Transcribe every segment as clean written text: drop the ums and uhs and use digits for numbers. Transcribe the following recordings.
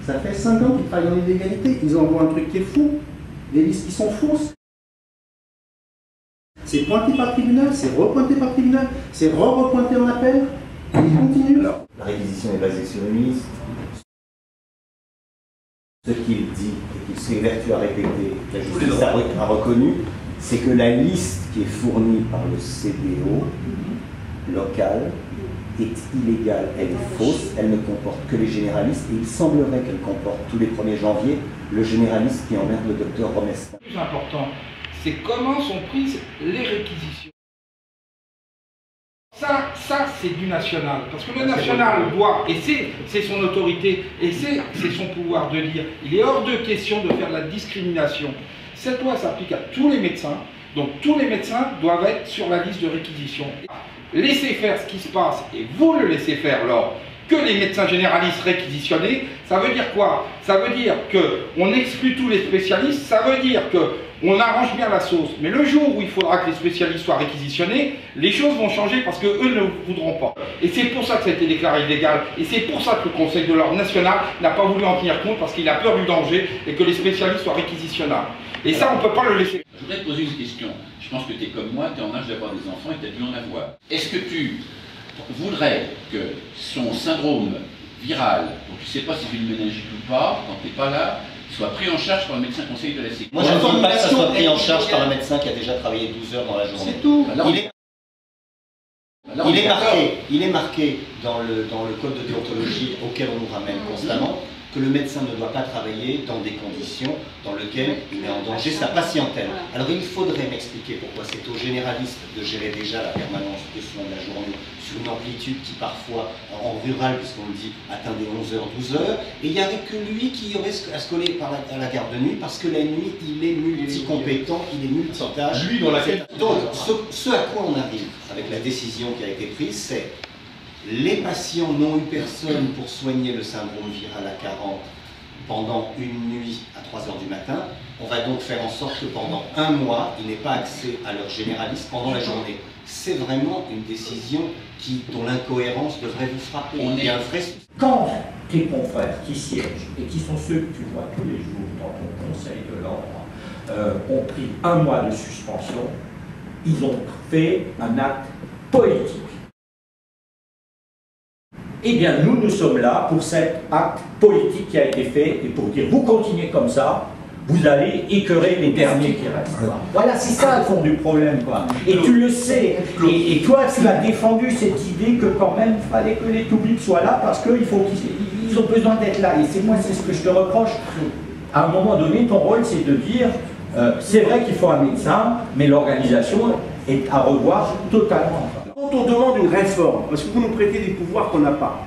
Ça fait 5 ans qu'ils travaillent en illégalité. Ils envoient un truc qui est fou. Des listes qui sont fausses. C'est pointé par le tribunal, c'est repointé par le tribunal, c'est repointé en appel. Et ils continuent. Alors, la réquisition est basée sur une liste. Ce qu'il dit et qu'il s'évertue à répéter, que la justice a reconnu, c'est que la liste qui est fournie par le CDO local est illégale, elle est fausse, elle ne comporte que les généralistes et il semblerait qu'elle comporte tous les 1er janvier le généraliste qui emmerde le docteur Romestin. Le plus important, c'est comment sont prises les réquisitions. Ça c'est du national, parce que le national doit, et c'est son autorité, et c'est son pouvoir de dire, il est hors de question de faire la discrimination. Cette loi s'applique à tous les médecins, donc tous les médecins doivent être sur la liste de réquisition. Laissez faire ce qui se passe, et vous le laissez faire lors que les médecins généralistes réquisitionnés, ça veut dire quoi? Ça veut dire qu'on exclut tous les spécialistes, ça veut dire qu'on arrange bien la sauce. Mais le jour où il faudra que les spécialistes soient réquisitionnés, les choses vont changer parce qu'eux ne voudront pas. Et c'est pour ça que ça a été déclaré illégal. Et c'est pour ça que le Conseil de l'ordre national n'a pas voulu en tenir compte parce qu'il a peur du danger et que les spécialistes soient réquisitionnables. Et ça, on ne peut pas le laisser. Je voudrais te poser une question. Je pense que tu es comme moi, tu es en âge d'avoir des enfants et tu as dû en avoir. Est-ce que tu voudrais que son syndrome viral, dont tu ne sais pas si c'est une méningite ou pas, quand tu n'es pas là, soit pris en charge par le médecin conseiller de la sécurité? Moi, je ne veux pas que ça soit pris en charge par un médecin qui a déjà travaillé 12 heures dans la journée. C'est tout. Il est marqué dans le code de déontologie auquel on nous ramène constamment que le médecin ne doit pas travailler dans des conditions dans lesquelles il met en danger sa patientèle. Alors il faudrait m'expliquer pourquoi c'est aux généralistes de gérer déjà la permanence des soins de la journée sur une amplitude qui parfois, en rural, puisqu'on le dit, atteint des 11h, 12h, et il n'y aurait que lui qui aurait à se coller à la garde de nuit, parce que la nuit, il est multicompétent, il est multitâche. Lui, dans laquelle... Donc, ce à quoi on arrive avec la décision qui a été prise, c'est les patients n'ont eu personne pour soigner le syndrome viral à 40 pendant une nuit à 3h du matin. On va donc faire en sorte que pendant un mois, ils n'aient pas accès à leur généraliste pendant la journée. C'est vraiment une décision dont l'incohérence devrait vous frapper. Il y a un vrai... Quand tes confrères qui siègent, et qui sont ceux que tu vois tous les jours dans ton conseil de l'ordre, ont pris un mois de suspension, ils ont fait un acte politique. Eh bien, nous sommes là pour cet acte politique qui a été fait et pour dire, vous continuez comme ça, vous allez écœurer les derniers qui restent. Voilà, c'est ça le fond du problème, quoi. Et tu le sais, et toi, tu as défendu cette idée que quand même, il fallait que les publics soient là parce qu'ils ont besoin d'être là. Et c'est ce que je te reproche. À un moment donné, ton rôle, c'est de dire, c'est vrai qu'il faut un médecin, mais l'organisation est à revoir totalement. Quand on demande une réforme, parce que vous nous prêtez des pouvoirs qu'on n'a pas.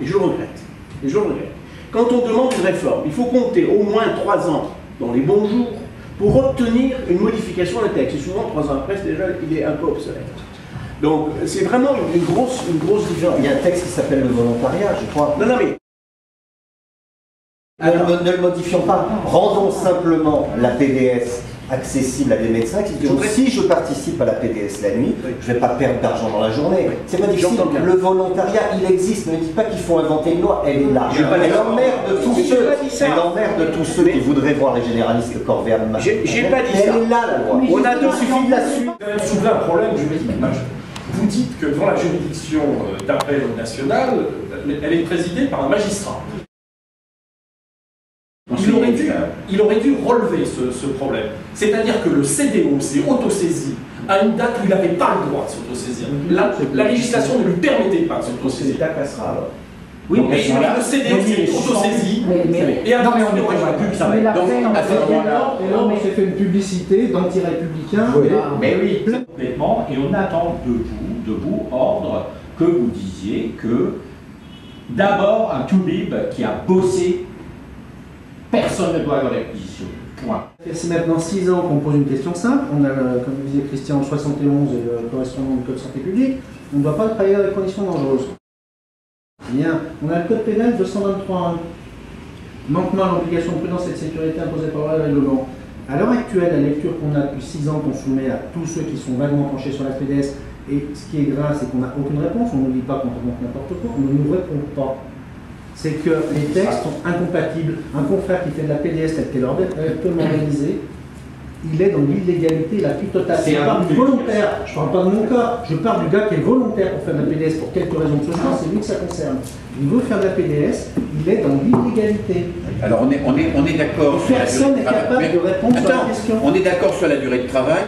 Et je le regrette. Quand on demande une réforme, il faut compter au moins 3 ans dans les bons jours pour obtenir une modification d'un texte. Et souvent, 3 ans après, déjà, il est un peu obsolète. Donc, c'est vraiment une grosse différence. Il y a un texte qui s'appelle le volontariat, je crois. Non, mais... Ne le modifions pas. Rendons simplement la PDS accessible à des médecins qui disent si je participe à la PDS la nuit, je ne vais pas perdre d'argent dans la journée. C'est pas difficile. Le volontariat, il existe. Ne dites pas qu'il faut inventer une loi, elle est là. Elle emmerde tous ceux qui voudraient voir les généralistes corvée à ma. J'ai pas dit ça. Elle est là, la loi. On a il suffit de la suivre. Soulever un problème juridique. Vous dites que devant la juridiction d'appel nationale, elle est présidée par un magistrat. Il aurait dû relever ce problème. C'est-à-dire que le CDO s'est autosaisi à une date où il n'avait pas le droit de s'autosaisir. La législation ne lui permettait pas de s'autosaisir. Oui, mais le CDO s'est autosaisi. Et non, mais on n'est pas plus que ça va être. On s'est fait une publicité d'anti-républicain. Mais oui, complètement. Et on attend de vous, ordre, que vous disiez que d'abord un Toubib qui a bossé. Personne ne doit avoir l'acquisition. Point. C'est maintenant 6 ans qu'on pose une question simple. On a, comme vous disait Christian, 71 et le correspondant du code santé publique. On ne doit pas travailler dans des conditions dangereuses. Bien. On a le code pénal 223.1. Manquement à l'obligation de prudence et de sécurité imposée par le règlement. À l'heure actuelle, la lecture qu'on a depuis 6 ans qu'on soumet à tous ceux qui sont vaguement penchés sur la PDS, Et ce qui est grave, c'est qu'on n'a aucune réponse, on ne dit pas qu'on raconte n'importe quoi, on ne nous répond pas. C'est que les textes sont incompatibles. Un confrère qui fait de la PDS telle qu'elle est actuellement réalisée, il est dans l'illégalité la plus totale. C'est un volontaire. Je ne parle pas de mon cas, je parle du gars qui est volontaire pour faire de la PDS pour quelques raisons de ce genre, c'est lui que ça concerne. Il veut faire de la PDS, il est dans l'illégalité. Alors on est d'accord. Personne n'est capable de répondre sur la question. On est d'accord sur la durée de travail.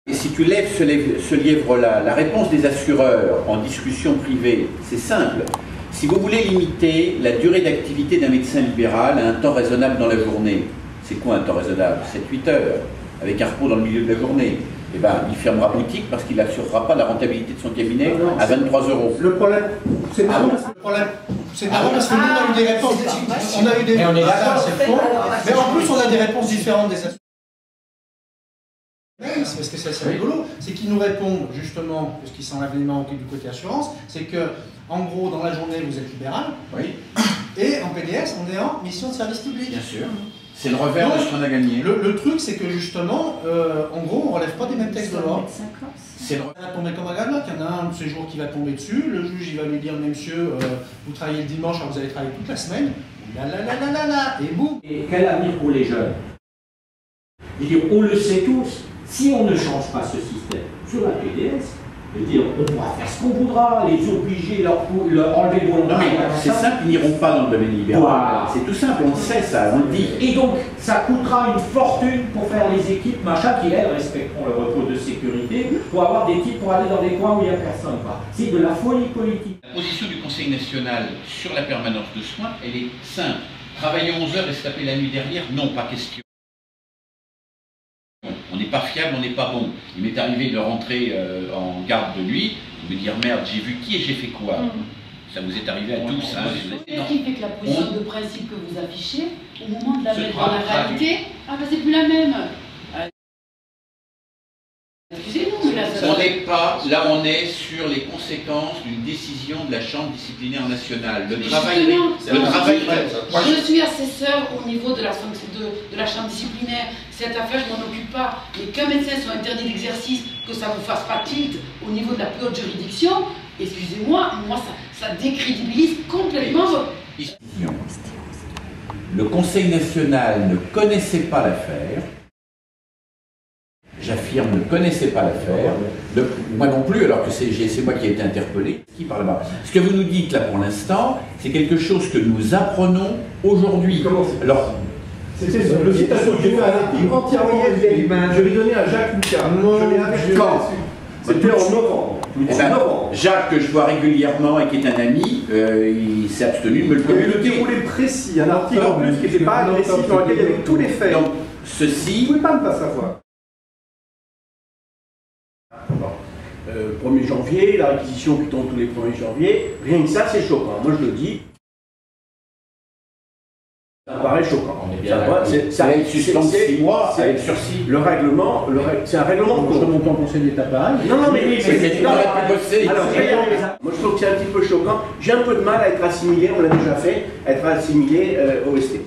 Et si tu lèves ce livre-là, la réponse des assureurs en discussion privée, c'est simple. Si vous voulez limiter la durée d'activité d'un médecin libéral à un temps raisonnable dans la journée, c'est quoi un temps raisonnable? 7-8 heures, avec un repos dans le milieu de la journée. Eh ben, il fermera boutique parce qu'il n'assurera pas la rentabilité de son cabinet à 23 €. Le problème, c'est marrant parce que nous, on a eu des réponses. On a eu des réponses, mais en plus, on a des réponses différentes des assureurs. Parce que c'est assez rigolo, c'est qu'ils nous répondent justement, parce qu'ils s'enlèvent les mains du côté assurance, c'est que, en gros, dans la journée, vous êtes libéral, oui. Et en PDS, on est en mission de service public. Bien sûr. C'est le revers de ce qu'on a gagné. Le truc, c'est que justement, en gros, on ne relève pas des mêmes textes de loi. C'est le... Ça va tomber comme un gadlock, il y en a un de ces jours qui va tomber dessus, le juge il va lui dire, monsieur, vous travaillez le dimanche, alors vous allez travailler toute la semaine, et boum. Et quel avenir pour les jeunes? Je veux dire, on le sait tous, si on ne change pas ce système sur la PDS, je veux dire, on pourra faire ce qu'on voudra, les obliger, leur enlever le volontaire. C'est simple, ils n'iront pas dans le domaine libéral. Voilà. C'est tout simple, on le sait ça, on le dit. Et donc, ça coûtera une fortune pour faire les équipes, machin, qui elles respecteront le repos de sécurité, pour avoir des types pour aller dans des coins où il n'y a personne. C'est de la folie politique. La position du Conseil national sur la permanence de soins, elle est simple. Travailler 11 heures et se taper la nuit derrière, non, pas question. On n'est pas fiable, on n'est pas bon. Il m'est arrivé de rentrer en garde de nuit, de me dire merde, j'ai vu qui et j'ai fait quoi. Ça vous est arrivé à tous. Qu'est-ce qui fait que la position de principe que vous affichez, au moment de la mettre dans la réalité, ah ben c'est plus la même. Excusez-nous, là, on n'est pas, là on est sur les conséquences d'une décision de la Chambre disciplinaire nationale. Le travail, je suis assesseur au niveau de la Chambre disciplinaire. Cette affaire, je m'en occupe pas. Mais qu'un médecin soit interdit d'exercice, que ça ne vous fasse pas tilt au niveau de la plus haute juridiction, excusez-moi, moi ça décrédibilise complètement votre... Le Conseil national ne connaissait pas l'affaire. J'affirme, ne connaissait pas l'affaire. Moi non plus, alors que c'est moi qui ai été interpellé. Qui par là-bas. Ce que vous nous dites là pour l'instant, c'est quelque chose que nous apprenons aujourd'hui. Alors, c'était le citation que j'ai fait un article entièrement. Je l'ai donné à Jacques Lucas. Je l'ai avec quand c'était en novembre. Jacques, que je vois régulièrement et qui est un ami, il s'est abstenu de me le communiquer. Le déroulé précis, un article en plus qui n'était pas agressif, dans lequel il y avait tous les faits. Donc, ceci... Vous ne pouvez pas ne pas savoir. 1er janvier, la réquisition qui tombe tous les 1er janvier, rien que ça c'est choquant, moi je le dis. Ça paraît choquant. On est bien d'accord. Ça va être suspendu 6 mois, ça va être sursis. Le règlement, c'est un règlement Je remonte en conseil d'État pareil. Non, mais c'est alors, moi je trouve que c'est un petit peu choquant. J'ai un peu de mal à être assimilé, on l'a déjà fait, à être assimilé au ST.